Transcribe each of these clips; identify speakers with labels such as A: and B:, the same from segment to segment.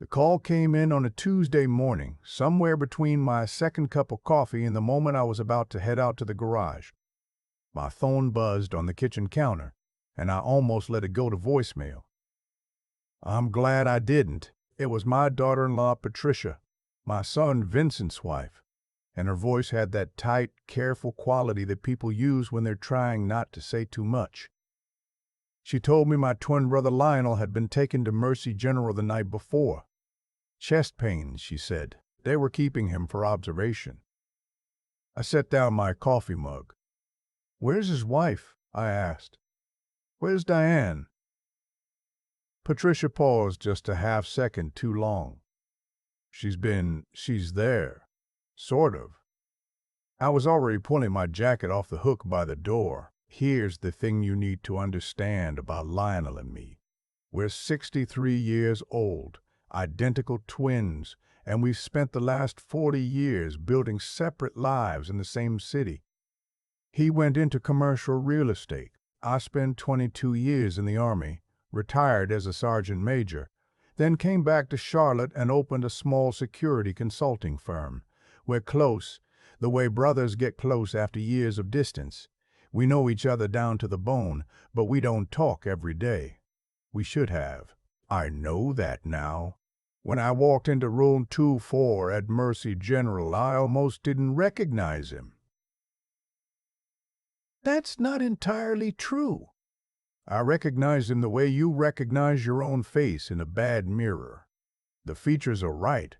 A: The call came in on a Tuesday morning, somewhere between my second cup of coffee and the moment I was about to head out to the garage. My phone buzzed on the kitchen counter, and I almost let it go to voicemail. I'm glad I didn't. It was my daughter-in-law, Patricia, my son Vincent's wife, and her voice had that tight, careful quality that people use when they're trying not to say too much. She told me my twin brother Lionel had been taken to Mercy General the night before. Chest pains, she said. They were keeping him for observation. I set down my coffee mug. Where's his wife? I asked. Where's Diane? Patricia paused just a half second too long. She's there. Sort of. I was already pulling my jacket off the hook by the door. Here's the thing you need to understand about Lionel and me. We're 63 years old, identical twins, and we've spent the last 40 years building separate lives in the same city. He went into commercial real estate. I spent 22 years in the Army, retired as a sergeant major, then came back to Charlotte and opened a small security consulting firm. We're close, the way brothers get close after years of distance. We know each other down to the bone, but we don't talk every day. We should have. I know that now. When I walked into room 24 at Mercy General, I almost didn't recognize him. That's not entirely true. I recognized him the way you recognize your own face in a bad mirror. The features are right,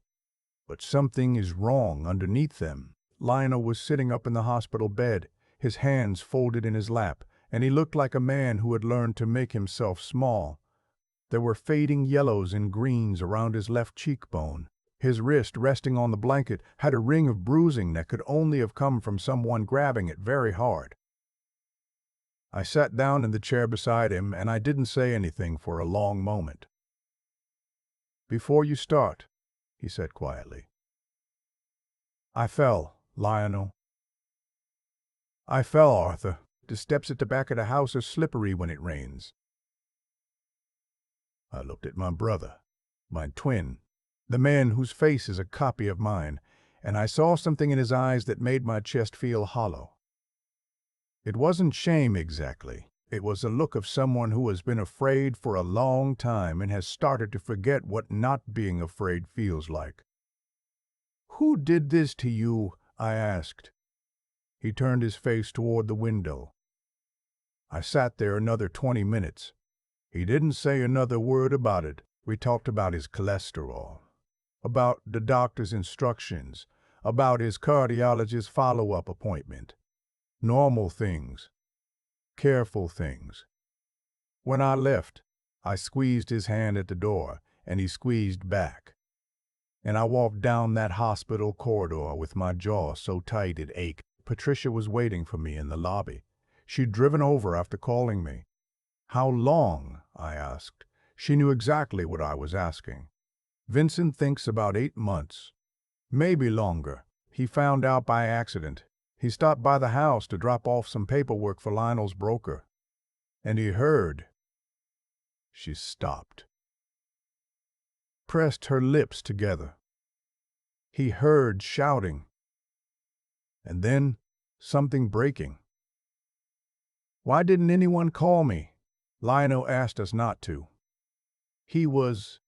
A: but something is wrong underneath them. Lionel was sitting up in the hospital bed, his hands folded in his lap, and he looked like a man who had learned to make himself small. There were fading yellows and greens around his left cheekbone. His wrist, resting on the blanket, had a ring of bruising that could only have come from someone grabbing it very hard. I sat down in the chair beside him, and I didn't say anything for a long moment. Before you start, he said quietly. I fell, Lionel. I fell, Arthur. The steps at the back of the house are slippery when it rains. I looked at my brother, my twin, the man whose face is a copy of mine, and I saw something in his eyes that made my chest feel hollow. It wasn't shame exactly. It was the look of someone who has been afraid for a long time and has started to forget what not being afraid feels like. Who did this to you? I asked. He turned his face toward the window. I sat there another 20 minutes. He didn't say another word about it. We talked about his cholesterol, about the doctor's instructions, about his cardiologist's follow-up appointment. Normal things. Careful things. When I left, I squeezed his hand at the door, and he squeezed back. And I walked down that hospital corridor with my jaw so tight it ached. Patricia was waiting for me in the lobby. She'd driven over after calling me. How long? I asked. She knew exactly what I was asking. Vincent thinks about 8 months. Maybe longer. He found out by accident. He stopped by the house to drop off some paperwork for Lionel's broker. And he heard. She stopped. Pressed her lips together. He heard shouting. And then something breaking. Why didn't anyone call me? Lionel asked us not to. He was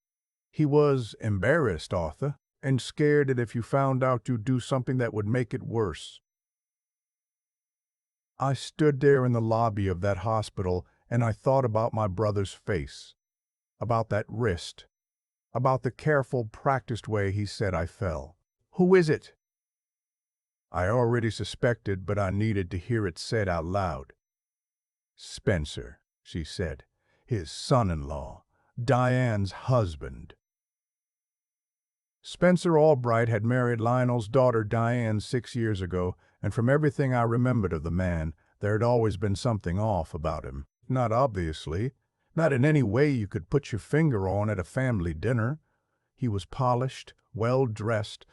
A: embarrassed, Arthur, and scared that if you found out you'd do something that would make it worse. I stood there in the lobby of that hospital and I thought about my brother's face, about that wrist, about the careful, practiced way he said I fell. Who is it? I already suspected, but I needed to hear it said out loud. Spencer, she said, his son-in-law, Diane's husband. Spencer Albright had married Lionel's daughter Diane 6 years ago, and from everything I remembered of the man, there had always been something off about him. Not obviously, not in any way you could put your finger on at a family dinner. He was polished, well-dressed,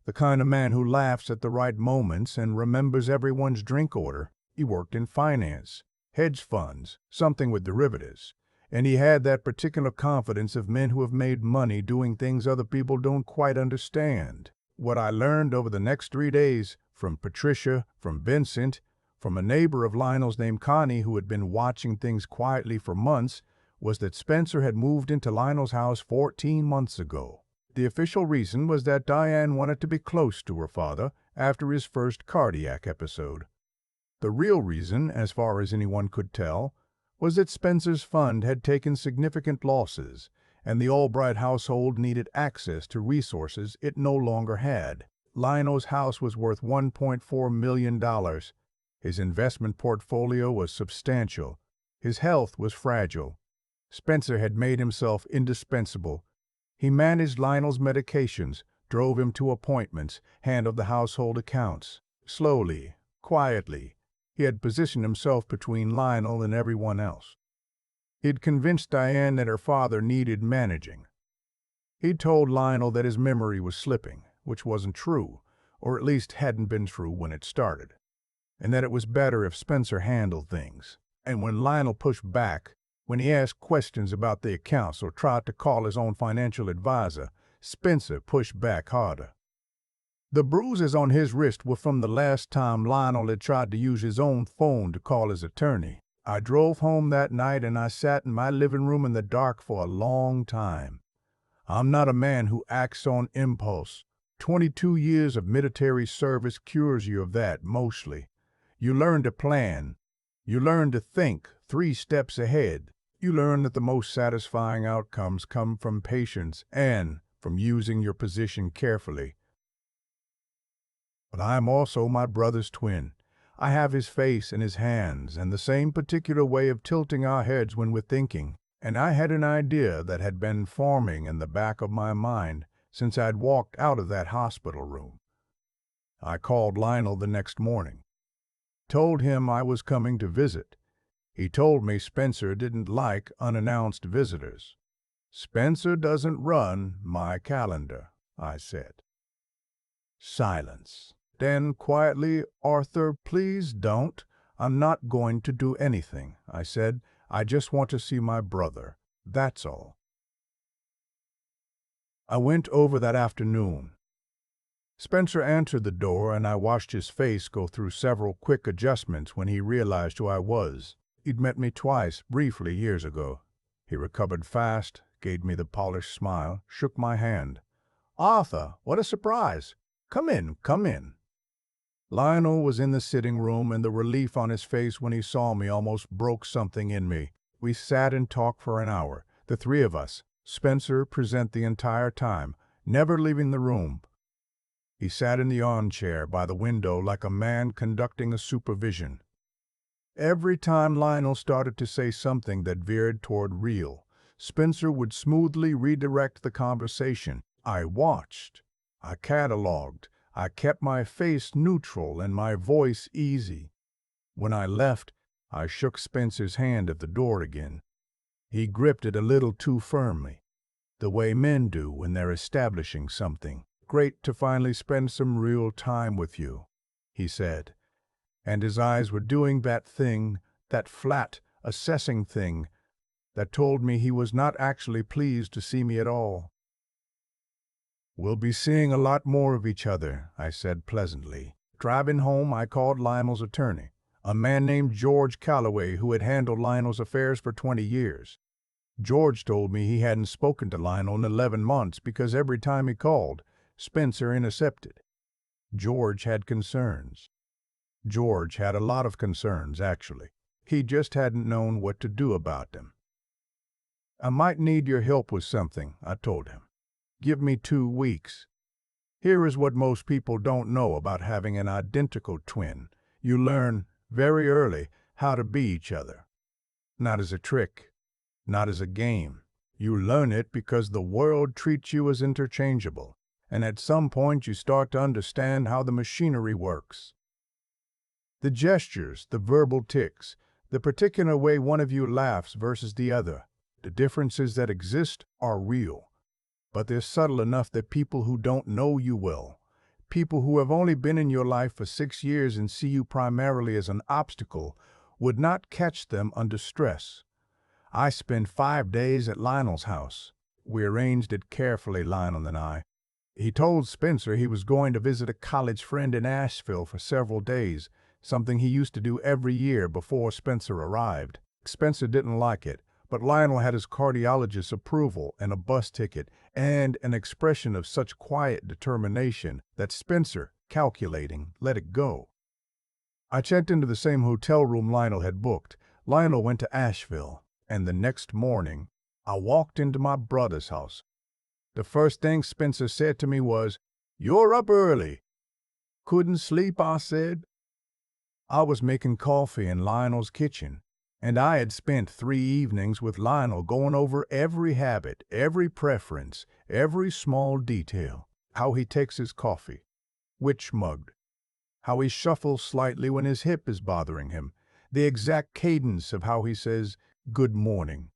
A: the kind of man who laughs at the right moments and remembers everyone's drink order. He worked in finance, hedge funds, something with derivatives. And he had that particular confidence of men who have made money doing things other people don't quite understand. What I learned over the next 3 days, from Patricia, from Vincent, from a neighbor of Lionel's named Connie who had been watching things quietly for months, was that Spencer had moved into Lionel's house 14 months ago. The official reason was that Diane wanted to be close to her father after his first cardiac episode. The real reason, as far as anyone could tell, was that Spencer's fund had taken significant losses, and the Albright household needed access to resources it no longer had. Lionel's house was worth $1.4 million. His investment portfolio was substantial. His health was fragile. Spencer had made himself indispensable. He managed Lionel's medications, drove him to appointments, handled the household accounts. Slowly, quietly, he had positioned himself between Lionel and everyone else. He'd convinced Diane that her father needed managing. He'd told Lionel that his memory was slipping, which wasn't true, or at least hadn't been true when it started, and that it was better if Spencer handled things. And when Lionel pushed back, when he asked questions about the accounts or tried to call his own financial advisor, Spencer pushed back harder. The bruises on his wrist were from the last time Lionel had tried to use his own phone to call his attorney. I drove home that night and I sat in my living room in the dark for a long time. I'm not a man who acts on impulse. 22 years of military service cures you of that, mostly. You learn to plan. You learn to think 3 steps ahead. You learn that the most satisfying outcomes come from patience and from using your position carefully. But I am also my brother's twin. I have his face and his hands and the same particular way of tilting our heads when we're thinking. And I had an idea that had been forming in the back of my mind since I'd walked out of that hospital room. I called Lionel the next morning. Told him I was coming to visit. He told me Spencer didn't like unannounced visitors. Spencer doesn't run my calendar, I said. Silence. Then quietly, Arthur, please don't. I'm not going to do anything, I said. I just want to see my brother. That's all. I went over that afternoon. Spencer answered the door, and I watched his face go through several quick adjustments when he realized who I was. He'd met me twice, briefly, years ago. He recovered fast, gave me the polished smile, shook my hand. Arthur, what a surprise! Come in, come in. Lionel was in the sitting room, and the relief on his face when he saw me almost broke something in me. We sat and talked for an hour, the 3 of us, Spencer present the entire time, never leaving the room. He sat in the armchair by the window like a man conducting a supervision. Every time Lionel started to say something that veered toward real, Spencer would smoothly redirect the conversation. I watched. I cataloged. I kept my face neutral and my voice easy. When I left, I shook Spencer's hand at the door again. He gripped it a little too firmly, the way men do when they're establishing something. Great to finally spend some real time with you, he said. And his eyes were doing that thing, that flat, assessing thing, that told me he was not actually pleased to see me at all. We'll be seeing a lot more of each other, I said pleasantly. Driving home, I called Lionel's attorney, a man named George Calloway who had handled Lionel's affairs for 20 years. George told me he hadn't spoken to Lionel in 11 months because every time he called, Spencer intercepted. George had concerns. George had a lot of concerns, actually. He just hadn't known what to do about them. I might need your help with something, I told him. Give me 2 weeks. Here is what most people don't know about having an identical twin. You learn, very early, how to be each other. Not as a trick, not as a game. You learn it because the world treats you as interchangeable, and at some point you start to understand how the machinery works. The gestures, the verbal tics, the particular way one of you laughs versus the other, the differences that exist are real. But they're subtle enough that people who don't know you well, people who have only been in your life for 6 years and see you primarily as an obstacle, would not catch them under stress. I spent 5 days at Lionel's house. We arranged it carefully, Lionel and I. He told Spencer he was going to visit a college friend in Asheville for several days, something he used to do every year before Spencer arrived. Spencer didn't like it, but Lionel had his cardiologist's approval and a bus ticket and an expression of such quiet determination that Spencer, calculating, let it go. I checked into the same hotel room Lionel had booked. Lionel went to Asheville, and the next morning, I walked into my brother's house. The first thing Spencer said to me was, "You're up early." "Couldn't sleep," I said. I was making coffee in Lionel's kitchen, and I had spent 3 evenings with Lionel going over every habit, every preference, every small detail. How he takes his coffee, which mug, how he shuffles slightly when his hip is bothering him, the exact cadence of how he says, "Good morning."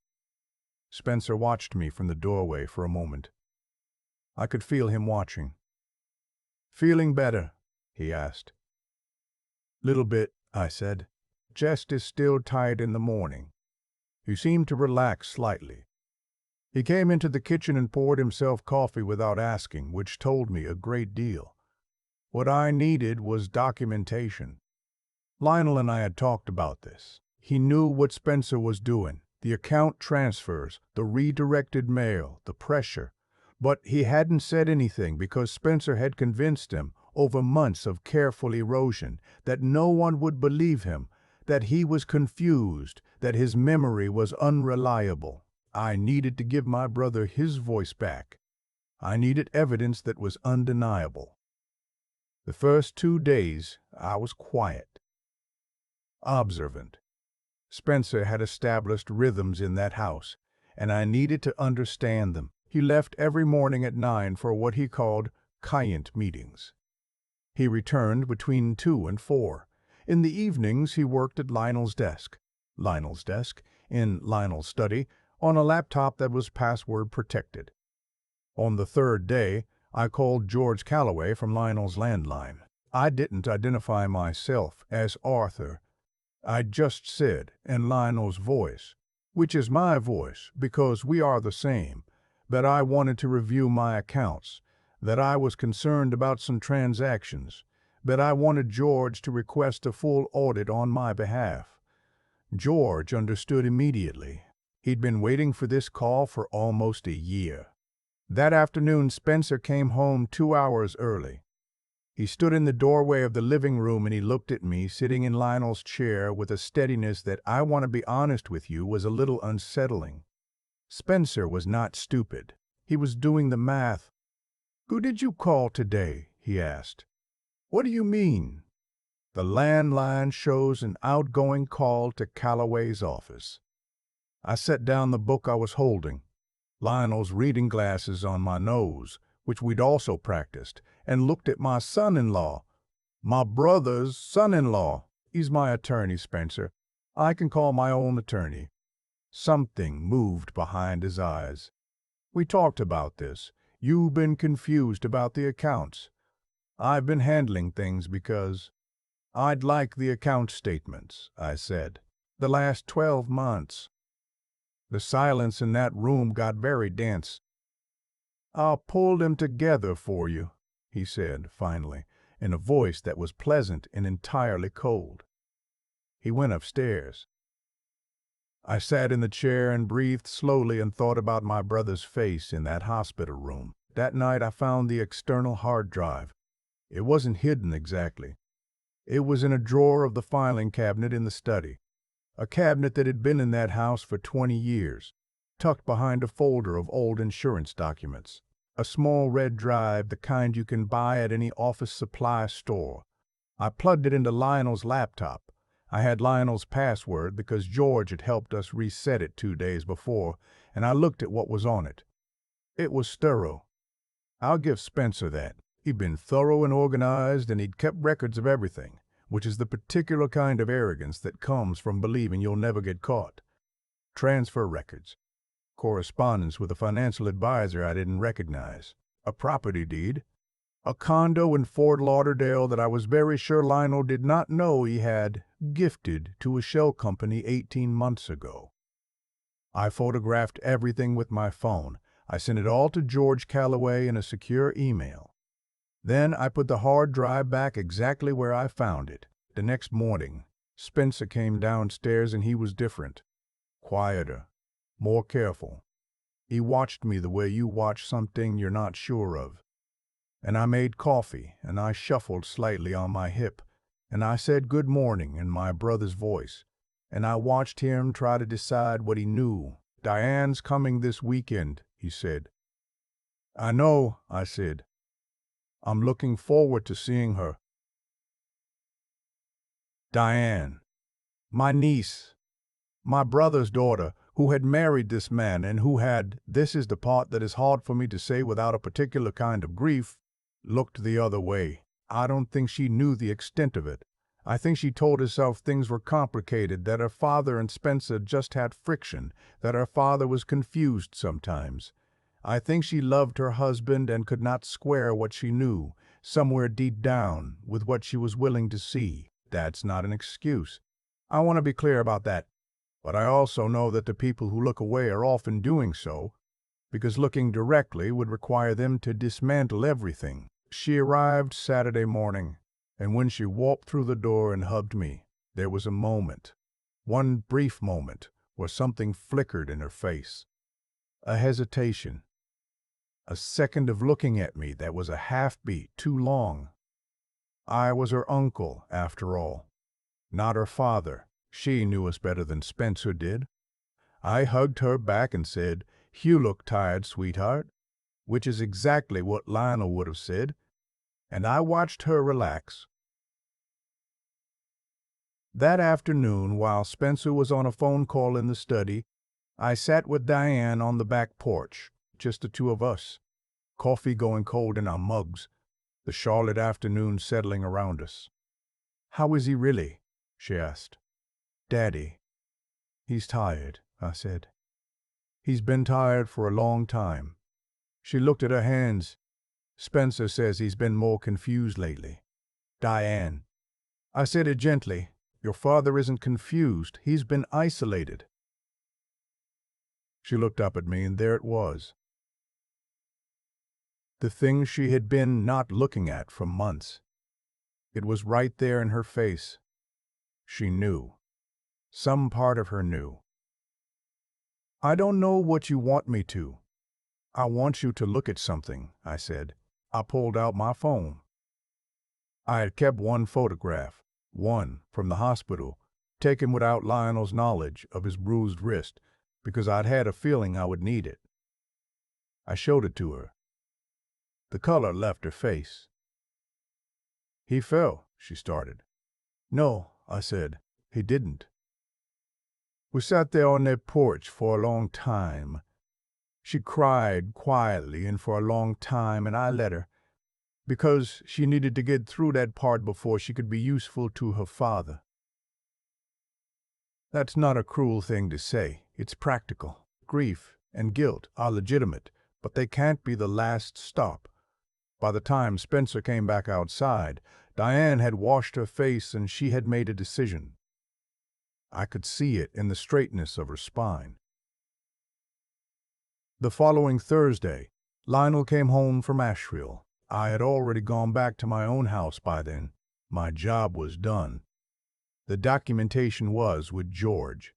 A: Spencer watched me from the doorway for a moment. I could feel him watching. "Feeling better?" he asked. "Little bit," I said. "Chest is still tight in the morning." He seemed to relax slightly. He came into the kitchen and poured himself coffee without asking, which told me a great deal. What I needed was documentation. Lionel and I had talked about this. He knew what Spencer was doing, the account transfers, the redirected mail, the pressure. But he hadn't said anything because Spencer had convinced him, over months of careful erosion, that no one would believe him, that he was confused, that his memory was unreliable. I needed to give my brother his voice back. I needed evidence that was undeniable. The first 2 days, I was quiet, observant. Spencer had established rhythms in that house, and I needed to understand them. He left every morning at 9 for what he called client meetings. He returned between 2 and 4. In the evenings, he worked at Lionel's desk, in Lionel's study, on a laptop that was password protected. On the 3rd day, I called George Calloway from Lionel's landline. I didn't identify myself as Arthur. I just said, in Lionel's voice, which is my voice because we are the same, that I wanted to review my accounts, that I was concerned about some transactions, that I wanted George to request a full audit on my behalf. George understood immediately. He'd been waiting for this call for almost a year. That afternoon, Spencer came home 2 hours early. He stood in the doorway of the living room and he looked at me, sitting in Lionel's chair with a steadiness that, I want to be honest with you, was a little unsettling. Spencer was not stupid. He was doing the math. "Who did you call today?" he asked. "What do you mean?" "The landline shows an outgoing call to Calloway's office." I set down the book I was holding, Lionel's reading glasses on my nose, which we'd also practiced, and looked at my son-in-law. My brother's son-in-law. He's my attorney, Spencer. I can call my own attorney. Something moved behind his eyes. "We talked about this. You've been confused about the accounts. I've been handling things because I'd like the account statements," I said. "The last 12 months. The silence in that room got very dense. "I'll pull them together for you," he said, finally, in a voice that was pleasant and entirely cold. He went upstairs. I sat in the chair and breathed slowly and thought about my brother's face in that hospital room. That night I found the external hard drive. It wasn't hidden exactly. It was in a drawer of the filing cabinet in the study, a cabinet that had been in that house for 20 years, tucked behind a folder of old insurance documents. A small red drive, the kind you can buy at any office supply store. I plugged it into Lionel's laptop. I had Lionel's password because George had helped us reset it 2 days before, and I looked at what was on it. It was thorough. I'll give Spencer that. He'd been thorough and organized, and he'd kept records of everything, which is the particular kind of arrogance that comes from believing you'll never get caught. Transfer records, correspondence with a financial advisor I didn't recognize, a property deed, a condo in Fort Lauderdale that I was very sure Lionel did not know he had gifted to a shell company 18 months ago. I photographed everything with my phone. I sent it all to George Calloway in a secure email. Then I put the hard drive back exactly where I found it. The next morning, Spencer came downstairs and he was different. Quieter, more careful. He watched me the way you watch something you're not sure of. And I made coffee, and I shuffled slightly on my hip, and I said good morning in my brother's voice, and I watched him try to decide what he knew. Diane's coming this weekend, he said. I know, I said. I'm looking forward to seeing her. Diane, my niece, my brother's daughter, who had married this man and who had, this is the part that is hard for me to say without a particular kind of grief, looked the other way. I don't think she knew the extent of it. I think she told herself things were complicated, that her father and Spencer just had friction, that her father was confused sometimes. I think she loved her husband and could not square what she knew, somewhere deep down, with what she was willing to see. That's not an excuse. I want to be clear about that. But I also know that the people who look away are often doing so, because looking directly would require them to dismantle everything. She arrived Saturday morning, and when she walked through the door and hugged me, there was a moment, one brief moment, where something flickered in her face. A hesitation. A second of looking at me that was a half-beat too long. I was her uncle, after all, not her father. She knew us better than Spencer did. I hugged her back and said, "You look tired, sweetheart," which is exactly what Lionel would have said, and I watched her relax. That afternoon, while Spencer was on a phone call in the study, I sat with Diane on the back porch, just the two of us, coffee going cold in our mugs, the Charlotte afternoon settling around us. "How is he really?" she asked. "Daddy, he's tired," I said. "He's been tired for a long time." She looked at her hands. "Spencer says he's been more confused lately." "Diane," I said it gently, "your father isn't confused. He's been isolated." She looked up at me, and there it was. The thing she had been not looking at for months. It was right there in her face. She knew. Some part of her knew. "I don't know what you want me to. I want you to look at something," I said. I pulled out my phone. I had kept one photograph, one from the hospital, taken without Lionel's knowledge of his bruised wrist, because I'd had a feeling I would need it. I showed it to her. The color left her face. "He fell," she started. "No," I said, "he didn't." We sat there on that porch for a long time. She cried quietly and for a long time, and I let her, because she needed to get through that part before she could be useful to her father. That's not a cruel thing to say. It's practical. Grief and guilt are legitimate, but they can't be the last stop. By the time Spencer came back outside, Diane had washed her face and she had made a decision. I could see it in the straightness of her spine. The following Thursday, Lionel came home from Asheville. I had already gone back to my own house by then. My job was done. The documentation was with George.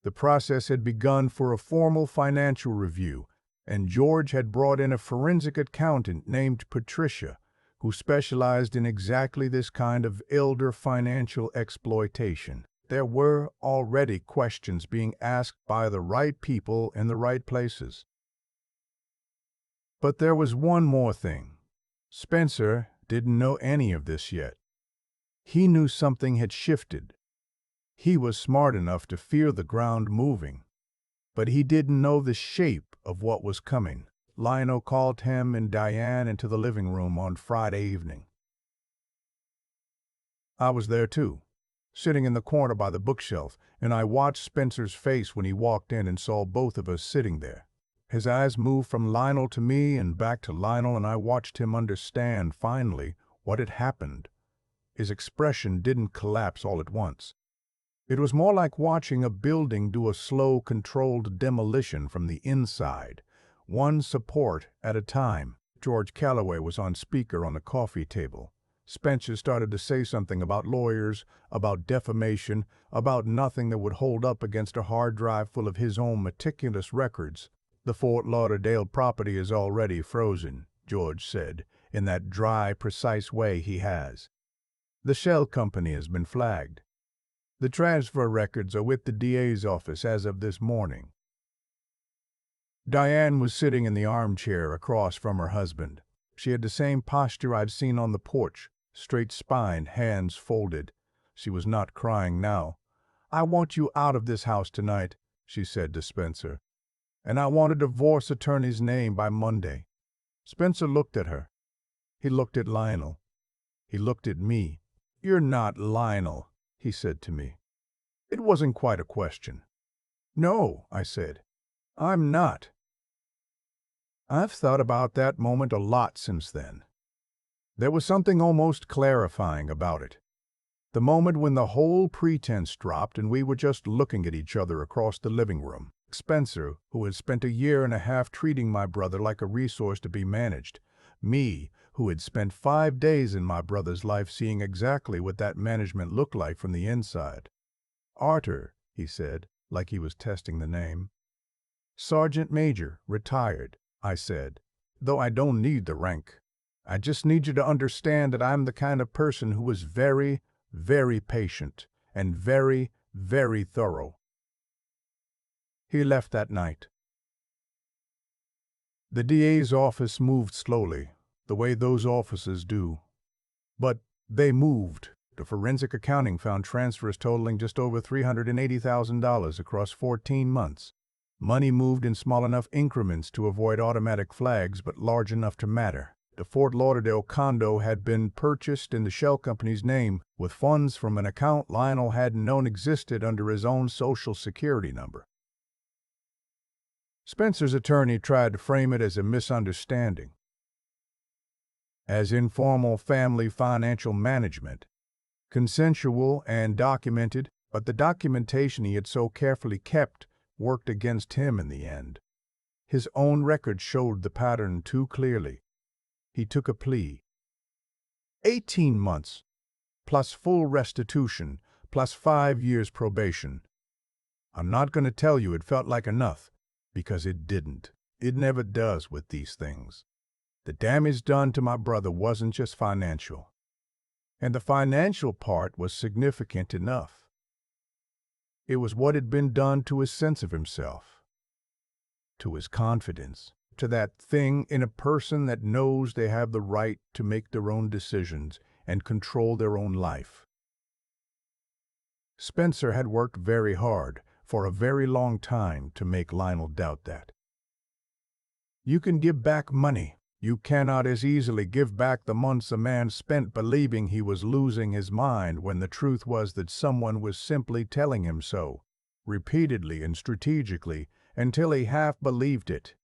A: The process had begun for a formal financial review, and George had brought in a forensic accountant named Patricia, who specialized in exactly this kind of elder financial exploitation. There were already questions being asked by the right people in the right places. But there was one more thing. Spencer didn't know any of this yet. He knew something had shifted. He was smart enough to fear the ground moving, but he didn't know the shape of what was coming. Lionel called him and Diane into the living room on Friday evening. I was there too, sitting in the corner by the bookshelf, and I watched Spencer's face when he walked in and saw both of us sitting there. His eyes moved from Lionel to me and back to Lionel, and I watched him understand, finally, what had happened. His expression didn't collapse all at once. It was more like watching a building do a slow, controlled demolition from the inside, one support at a time. George Calloway was on speaker on the coffee table. Spencer started to say something about lawyers, about defamation, about nothing that would hold up against a hard drive full of his own meticulous records. "The Fort Lauderdale property is already frozen," George said, in that dry, precise way he has. "The shell company has been flagged. The transfer records are with the DA's office as of this morning." Diane was sitting in the armchair across from her husband. She had the same posture I'd seen on the porch, straight spine, hands folded. She was not crying now. "I want you out of this house tonight," she said to Spencer. "And I want a divorce attorney's name by Monday." Spencer looked at her. He looked at Lionel. He looked at me. "You're not Lionel," he said to me. It wasn't quite a question. "No," I said. "I'm not." I've thought about that moment a lot since then. There was something almost clarifying about it. The moment when the whole pretense dropped and we were just looking at each other across the living room. Spencer, who had spent a year and a half treating my brother like a resource to be managed. Me, who had spent 5 days in my brother's life seeing exactly what that management looked like from the inside. "Arthur," he said, like he was testing the name. "Sergeant Major, retired," I said, "though I don't need the rank. I just need you to understand that I'm the kind of person who is very, very patient and very, very thorough." He left that night. The DA's office moved slowly, the way those offices do. But they moved. The forensic accounting found transfers totaling just over $380,000 across 14 months. Money moved in small enough increments to avoid automatic flags, but large enough to matter. The Fort Lauderdale condo had been purchased in the shell company's name with funds from an account Lionel hadn't known existed under his own Social Security number. Spencer's attorney tried to frame it as a misunderstanding, as informal family financial management, consensual and documented, but the documentation he had so carefully kept worked against him in the end. His own record showed the pattern too clearly. He took a plea. 18 months, plus full restitution, plus 5 years probation. I'm not going to tell you it felt like enough, because it didn't. It never does with these things. The damage done to my brother wasn't just financial. And the financial part was significant enough. It was what had been done to his sense of himself, to his confidence, to that thing in a person that knows they have the right to make their own decisions and control their own life. Spencer had worked very hard for a very long time to make Lionel doubt that. You can give back money. You cannot as easily give back the months a man spent believing he was losing his mind when the truth was that someone was simply telling him so, repeatedly and strategically, until he half believed it.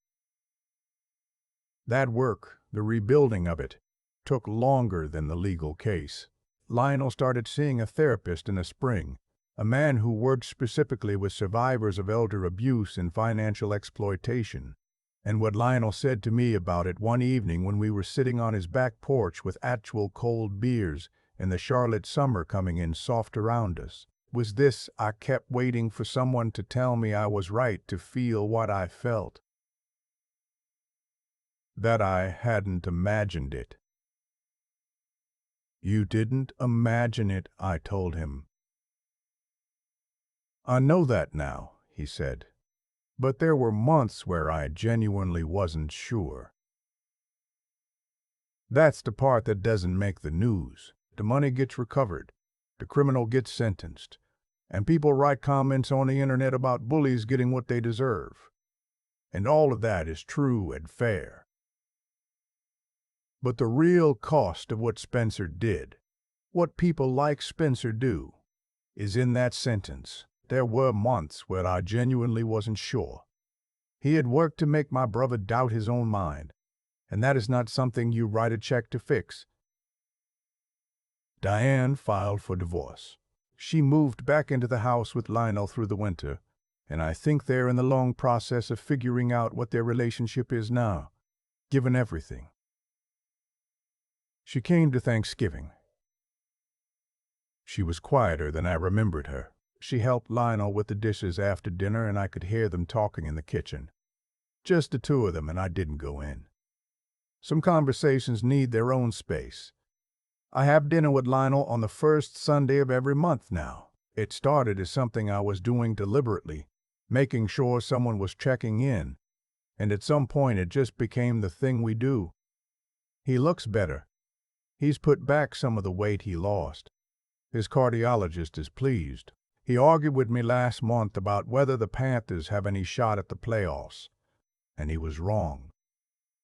A: That work, the rebuilding of it, took longer than the legal case. Lionel started seeing a therapist in the spring, a man who worked specifically with survivors of elder abuse and financial exploitation. And what Lionel said to me about it one evening when we were sitting on his back porch with actual cold beers and the Charlotte summer coming in soft around us, was this: I kept waiting for someone to tell me I was right to feel what I felt. That I hadn't imagined it. You didn't imagine it, I told him. I know that now, he said. But there were months where I genuinely wasn't sure. That's the part that doesn't make the news. The money gets recovered, the criminal gets sentenced, and people write comments on the internet about bullies getting what they deserve. And all of that is true and fair. But the real cost of what Spencer did, what people like Spencer do, is in that sentence. There were months where I genuinely wasn't sure. He had worked to make my brother doubt his own mind, and that is not something you write a check to fix. Diane filed for divorce. She moved back into the house with Lionel through the winter, and I think they're in the long process of figuring out what their relationship is now, given everything. She came to Thanksgiving. She was quieter than I remembered her. She helped Lionel with the dishes after dinner, and I could hear them talking in the kitchen. Just the two of them, and I didn't go in. Some conversations need their own space. I have dinner with Lionel on the first Sunday of every month now. It started as something I was doing deliberately, making sure someone was checking in, and at some point it just became the thing we do. He looks better. He's put back some of the weight he lost. His cardiologist is pleased. He argued with me last month about whether the Panthers have any shot at the playoffs, and he was wrong.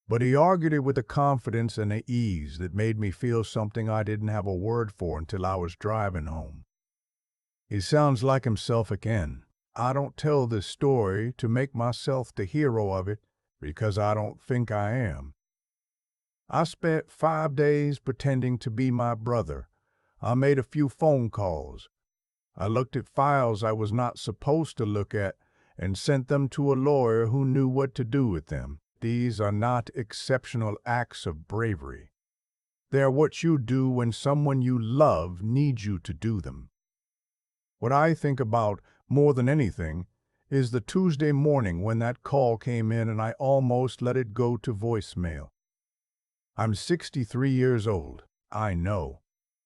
A: But he argued it with a confidence and an ease that made me feel something I didn't have a word for until I was driving home. He sounds like himself again. I don't tell this story to make myself the hero of it, because I don't think I am. I spent 5 days pretending to be my brother. I made a few phone calls. I looked at files I was not supposed to look at and sent them to a lawyer who knew what to do with them. These are not exceptional acts of bravery. They are what you do when someone you love needs you to do them. What I think about more than anything is the Tuesday morning when that call came in and I almost let it go to voicemail. I'm 63 years old. I know.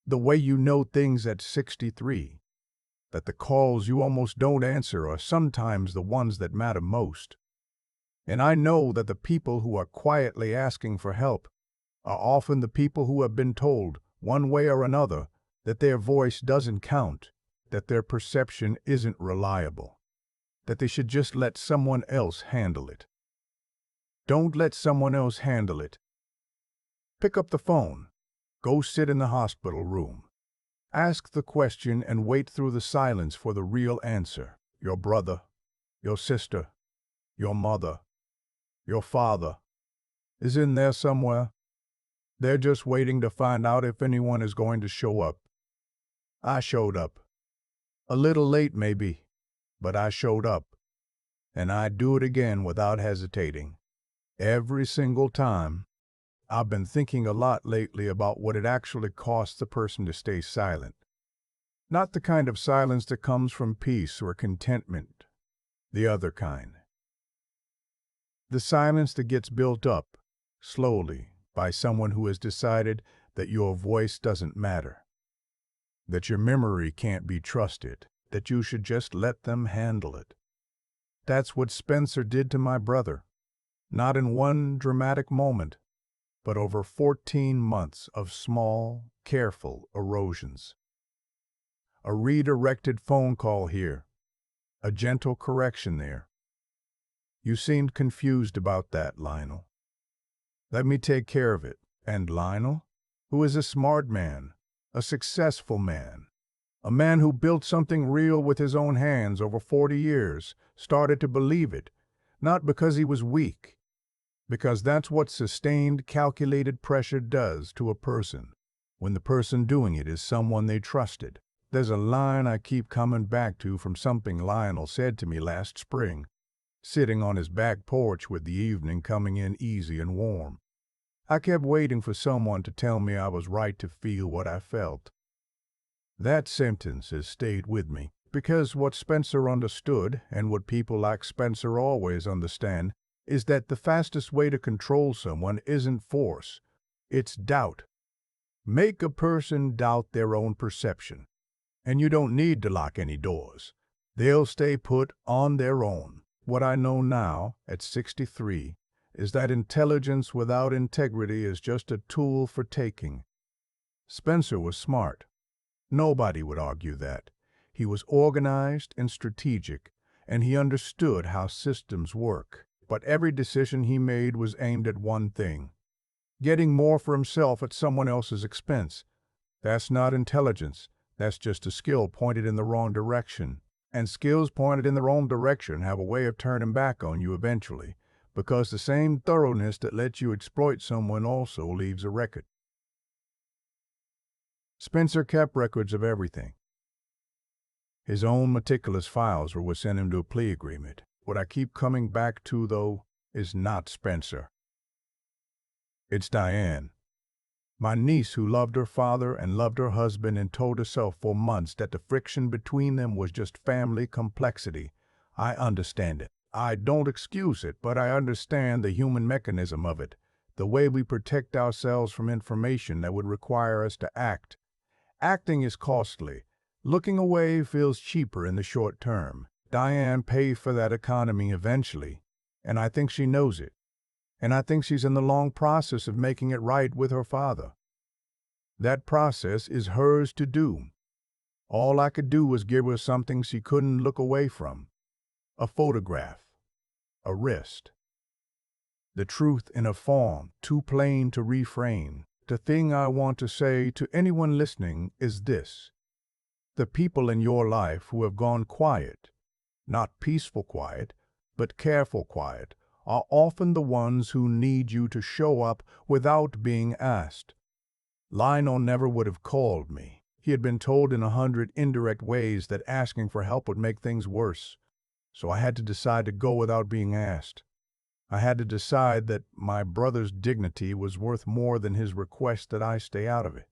A: The way you know things at 63. That the calls you almost don't answer are sometimes the ones that matter most. And I know that the people who are quietly asking for help are often the people who have been told, one way or another, that their voice doesn't count, that their perception isn't reliable, that they should just let someone else handle it. Don't let someone else handle it. Pick up the phone. Go sit in the hospital room. Ask the question and wait through the silence for the real answer. Your brother, your sister, your mother, your father is in there somewhere. They're just waiting to find out if anyone is going to show up. I showed up. A little late maybe, but I showed up. And I'd do it again without hesitating. Every single time. I've been thinking a lot lately about what it actually costs a person to stay silent. Not the kind of silence that comes from peace or contentment. The other kind. The silence that gets built up, slowly, by someone who has decided that your voice doesn't matter, that your memory can't be trusted, that you should just let them handle it. That's what Spencer did to my brother, not in one dramatic moment, but over 14 months of small, careful erosions. A redirected phone call here, a gentle correction there. You seemed confused about that, Lionel. Let me take care of it. And Lionel, who is a smart man, a successful man, a man who built something real with his own hands over 40 years, started to believe it, not because he was weak, because that's what sustained, calculated pressure does to a person, when the person doing it is someone they trusted. There's a line I keep coming back to from something Lionel said to me last spring, sitting on his back porch with the evening coming in easy and warm. I kept waiting for someone to tell me I was right to feel what I felt. That sentence has stayed with me, because what Spencer understood, and what people like Spencer always understand, is that the fastest way to control someone isn't force, it's doubt. Make a person doubt their own perception, and you don't need to lock any doors. They'll stay put on their own. What I know now, at 63, is that intelligence without integrity is just a tool for taking. Spencer was smart. Nobody would argue that. He was organized and strategic, and he understood how systems work. But every decision he made was aimed at one thing: getting more for himself at someone else's expense. That's not intelligence. That's just a skill pointed in the wrong direction. And skills pointed in the wrong direction have a way of turning back on you eventually, because the same thoroughness that lets you exploit someone also leaves a record. Spencer kept records of everything. His own meticulous files were what sent him to a plea agreement. What I keep coming back to, though, is not Spencer. It's Diane. My niece who loved her father and loved her husband and told herself for months that the friction between them was just family complexity. I understand it. I don't excuse it, but I understand the human mechanism of it, the way we protect ourselves from information that would require us to act. Acting is costly. Looking away feels cheaper in the short term. Diane paid for that economy eventually, and I think she knows it. And I think she's in the long process of making it right with her father. That process is hers to do. All I could do was give her something she couldn't look away from. A photograph. A wrist. The truth in a form too plain to reframe. The thing I want to say to anyone listening is this. The people in your life who have gone quiet, not peaceful quiet, but careful quiet, are often the ones who need you to show up without being asked. Lionel never would have called me. He had been told in 100 indirect ways that asking for help would make things worse. So I had to decide to go without being asked. I had to decide that my brother's dignity was worth more than his request that I stay out of it.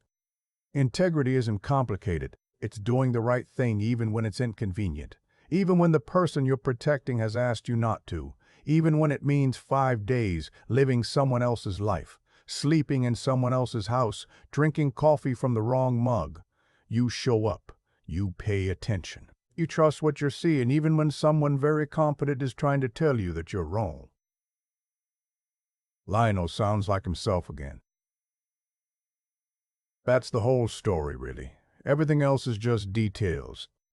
A: Integrity isn't complicated. It's doing the right thing even when it's inconvenient. Even when the person you're protecting has asked you not to. Even when it means 5 days living someone else's life, sleeping in someone else's house, drinking coffee from the wrong mug. You show up. You pay attention. You trust what you're seeing even when someone very competent is trying to tell you that you're wrong. Lionel sounds like himself again. That's the whole story, really. Everything else is just details.